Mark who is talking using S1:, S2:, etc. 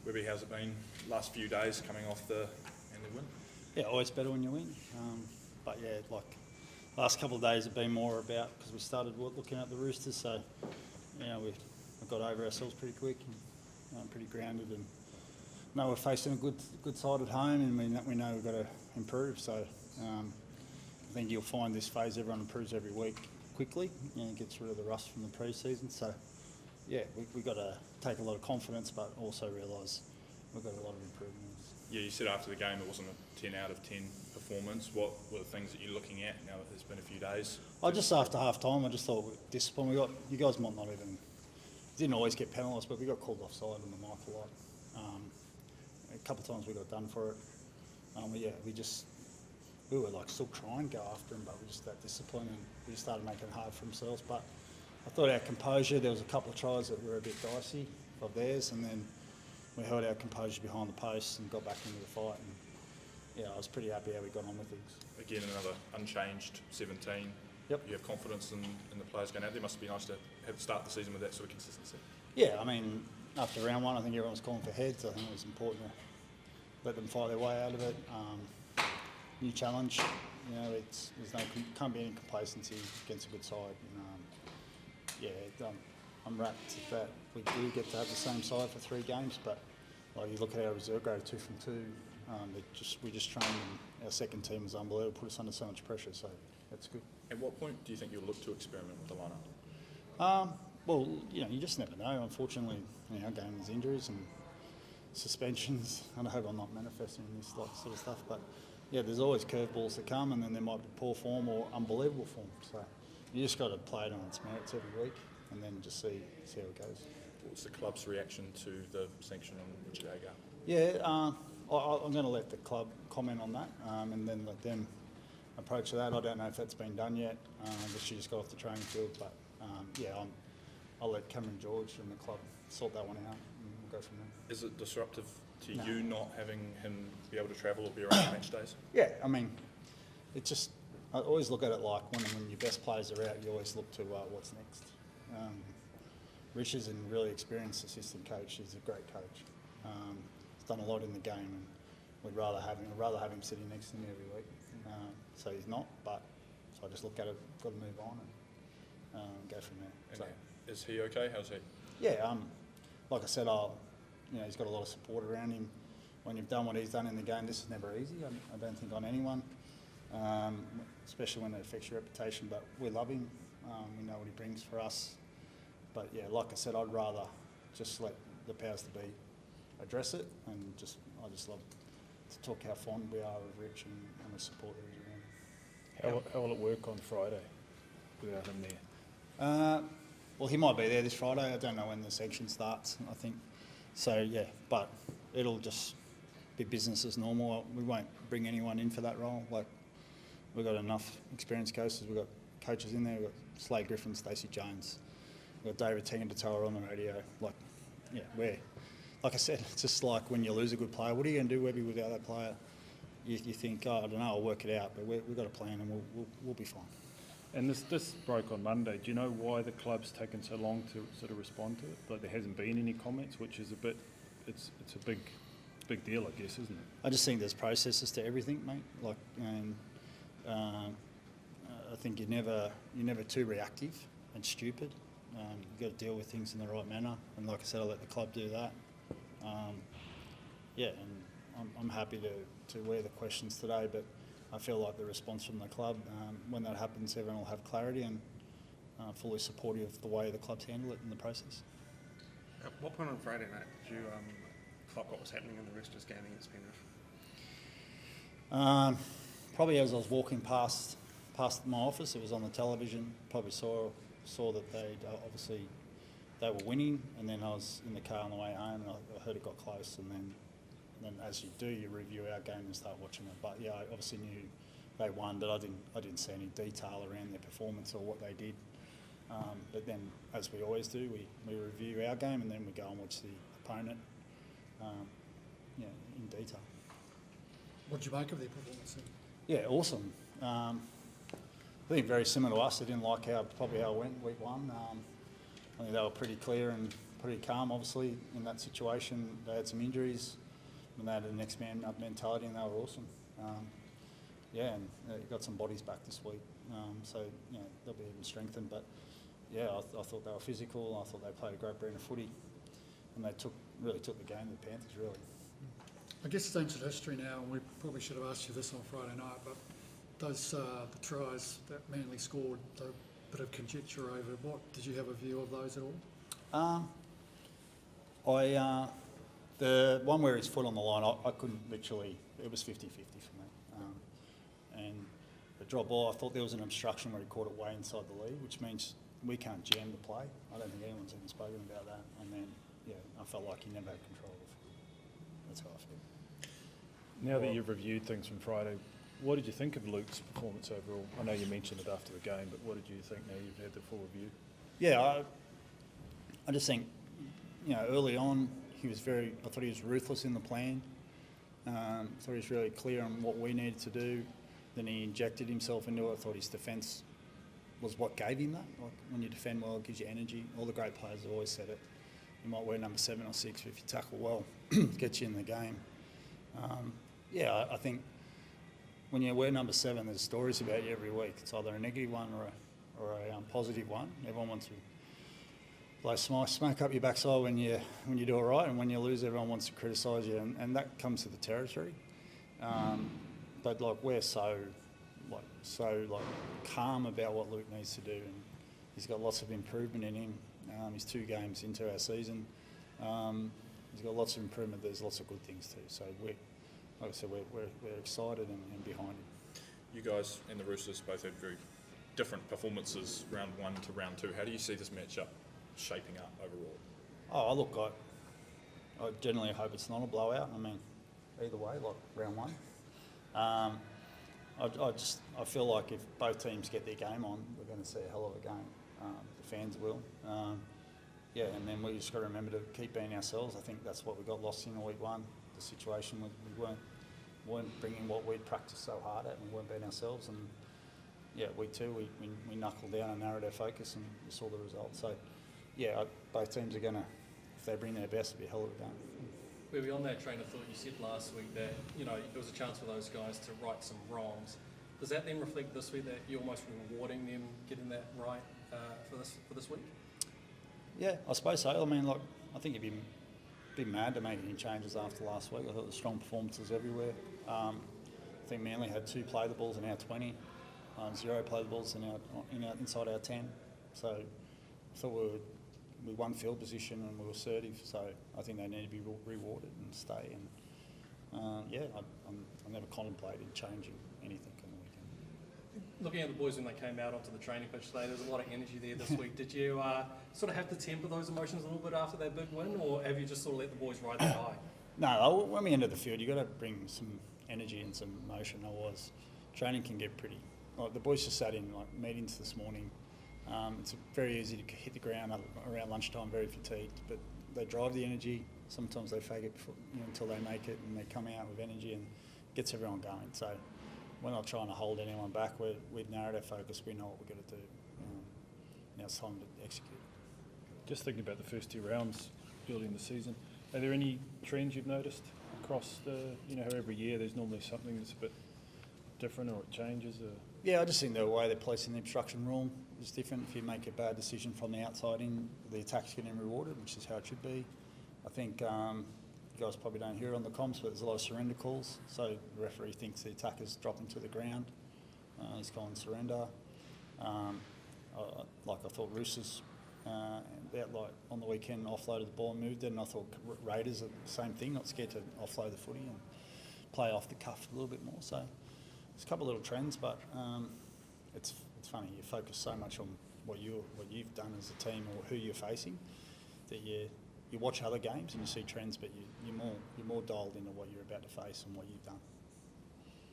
S1: Webby, how's it been last few days coming off the win?
S2: Yeah, always better when you win. But yeah, like last couple of days have been more about because we started looking at the Roosters, so we got over ourselves pretty quick and pretty grounded, and know we're facing a good side at home, and we know we've got to improve. So I think you'll find this phase everyone improves every week quickly and gets rid of the rust from the pre-season. So yeah, we've got to take a lot of confidence, but also realise we've got a lot of improvements.
S1: Yeah, you said after the game it wasn't a 10 out of 10 performance. What were the things that you're looking at now that there's been a few days?
S2: Just after half time, I just thought with discipline, you guys might not even, didn't always get penalised, but we got called offside on the mark a lot. A couple of times we got done for it. We were like still trying to go after him, but we just that discipline, and we just started making it hard for themselves. But I thought our composure, there was a couple of tries that were a bit dicey of theirs, and then we held our composure behind the post and got back into the fight. And I was pretty happy how we got on with things.
S1: Again, another unchanged 17.
S2: Yep.
S1: You have confidence in the players going out there. Must be nice to start the season with that sort of consistency.
S2: Yeah, I mean, after round one, I think everyone was calling for heads. I think it was important to let them fight their way out of it. New challenge. Can't be any complacency against a good side. I'm wrapped that we do get to have the same side for 3 games, but like you look at our reserve grade 2 from 2. We just trained, and our second team was unbelievable. Put us under so much pressure, so that's good.
S1: At what point do you think you'll look to experiment with the lineup?
S2: Well, you just never know. Unfortunately, our game is injuries and suspensions. I hope I'm not manifesting this sort of stuff, but yeah, there's always curveballs that come, and then there might be poor form or unbelievable form. So you just got to play it on its merits every week, and then just see how it goes.
S1: What's the club's reaction to the sanction on Richard Agar?
S2: Yeah, I'm going to let the club comment on that, and then let them approach that. I don't know if that's been done yet. She just got off the training field, but I'll let Cameron George and the club sort that one out, and we'll go from there.
S1: Is it disruptive to you not having him be able to travel or be around match days?
S2: Yeah, I mean, it's just, I always look at it like when your best players are out, you always look to what's next. Rich is a really experienced assistant coach. He's a great coach. He's done a lot in the game, and I'd rather have him sitting next to me every week. So he's not, but so I just look at it, got to move on and go from there.
S1: And
S2: so,
S1: is he okay? How's he?
S2: Yeah, like I said, he's got a lot of support around him. When you've done what he's done in the game, this is never easy. I don't think on anyone, especially when it affects your reputation. But we love him. We know what he brings for us. But yeah, like I said, I'd rather just let the powers to be address it, and I just love to talk how fond we are of Rich and the support that he's around.
S3: How will it work on Friday without him there?
S2: Well, he might be there this Friday. I don't know when the section starts, I think. So, yeah, but it'll just be business as normal. We won't bring anyone in for that role. Like, we've got enough experienced coaches. We've got coaches in there. We've got Slade Griffin, Stacey Jones. We've got David Tegan to tell her on the radio. Like I said, it's just like when you lose a good player, what are you going to do, Webby, without that player? You think, I don't know, I'll work it out, but we've got a plan, and we'll be fine.
S3: And this broke on Monday. Do you know why the club's taken so long to sort of respond to it? Like there hasn't been any comments, which is it's a big deal, I guess, isn't it?
S2: I just think there's processes to everything, mate. I think you're never too reactive and stupid. You've got to deal with things in the right manner, and like I said, I'll let the club do that. And I'm happy to wear the questions today, but I feel like the response from the club, when that happens, everyone will have clarity and fully supportive of the way the club's handle it in the process.
S4: At what point on Friday night did you clock what was happening in the Roosters game against Penrith?
S2: Probably as I was walking past my office, it was on the television. Probably saw that they were winning, and then I was in the car on the way home, and I heard it got close, and then as you do, you review our game and start watching it. But yeah, I obviously knew they won, but I didn't see any detail around their performance or what they did. But then, as we always do, we review our game, and then we go and watch the opponent in detail.
S5: What did you make of their performance?
S2: Yeah, awesome. I think very similar to us. They didn't like how it went week 1. I think they were pretty clear and pretty calm, obviously, in that situation. They had some injuries, and they had a next man up mentality, and they were awesome. Yeah, and got some bodies back this week, so you know they'll be even strengthened. But yeah, I thought they were physical. I thought they played a great brand of footy, and they really took the game to the Panthers, really.
S5: I guess it's ancient history now, and we probably should have asked you this on Friday night, but those the tries that Manly scored, the bit of conjecture over what, did you have a view of those at all?
S2: The one where his foot on the line, I couldn't literally, it was 50-50 for me. And the drop ball, I thought there was an obstruction where he caught it way inside the lead, which means we can't jam the play. I don't think anyone's even spoken about that. And then, yeah, I felt like he never had control of it. That's how I feel.
S3: Now that you've reviewed things from Friday, what did you think of Luke's performance overall? I know you mentioned it after the game, but what did you think now you've had the full review?
S2: Yeah, I just think, you know, early on, I thought he was ruthless in the plan. Thought he was really clear on what we needed to do. Then he injected himself into it. I thought his defence was what gave him that. Like, when you defend well, it gives you energy. All the great players have always said it. You might wear number 7 or 6, but if you tackle well, it gets you in the game. Yeah, I think when you wear number 7, there's stories about you every week. It's either a negative one or a positive one. Everyone wants to blow smoke up your backside when you do it right, and when you lose, everyone wants to criticise you, and that comes to the territory. But like we're so calm about what Luke needs to do, and he's got lots of improvement in him. He's 2 games into our season. He's got lots of improvement. There's lots of good things too. So like I said, we're excited and behind him.
S1: You guys and the Roosters both had very different performances round 1 to round 2. How do you see this matchup shaping up overall?
S2: Oh, look, I generally hope it's not a blowout. I mean, either way, like round 1. I feel like if both teams get their game on, we're going to see a hell of a game. The fans will. Yeah, and then we just got to remember to keep being ourselves. I think that's what we got lost in week 1. The situation we weren't bringing what we'd practiced so hard at, and we weren't being ourselves. And yeah, week 2 we knuckled down and narrowed our focus, and we saw the result. So yeah, both teams are going to, if they bring their best, it'll be a hell of a game.
S6: Maybe on that train of thought, you said last week that, you know, there was a chance for those guys to right some wrongs. Does that then reflect this week that you're almost rewarding them getting that right for this week?
S2: Yeah, I suppose so. I mean, like, I think you'd be mad to make any changes after last week. I thought there were strong performances everywhere. I think Manly had 2 play the balls in our 20, 0 play the balls inside our 10. So I thought we won field position and we were assertive. So I think they need to be rewarded and stay. And yeah, I never contemplated changing anything on the weekend.
S6: Looking at the boys when they came out onto the training pitch today, there was a lot of energy there this week. Did you sort of have to temper those emotions a little bit after that big win, or have you just sort of let the boys ride that high?
S2: No, when we enter the field, you've got to bring some energy and some emotion. Otherwise, training can get pretty. Like the boys just sat in like meetings this morning. It's very easy to hit the ground around lunchtime, very fatigued, but they drive the energy. Sometimes they fake it before, until they make it, and they come out with energy and gets everyone going. So we're not trying to hold anyone back. We've narrowed our focus. We know what we've got to do. Now it's time to execute.
S3: Just thinking about the first 2 rounds early in the season, are there any trends you've noticed across how every year there's normally something that's a bit different or it changes? Or?
S2: Yeah, I just think the way they're placing the obstruction rule is different. If you make a bad decision from the outside in, the attack's getting rewarded, which is how it should be. I think you guys probably don't hear it on the comms, but there's a lot of surrender calls. So the referee thinks the attacker's dropping to the ground. He's calling surrender. I thought Roosters on the weekend offloaded the ball and moved it, and I thought Raiders are the same thing, not scared to offload the footy and play off the cuff a little bit more. So there's a couple of little trends, but it's funny. You focus so much on what you've done as a team or who you're facing that you watch other games and you see trends, but you're more dialed into what you're about to face and what you've done.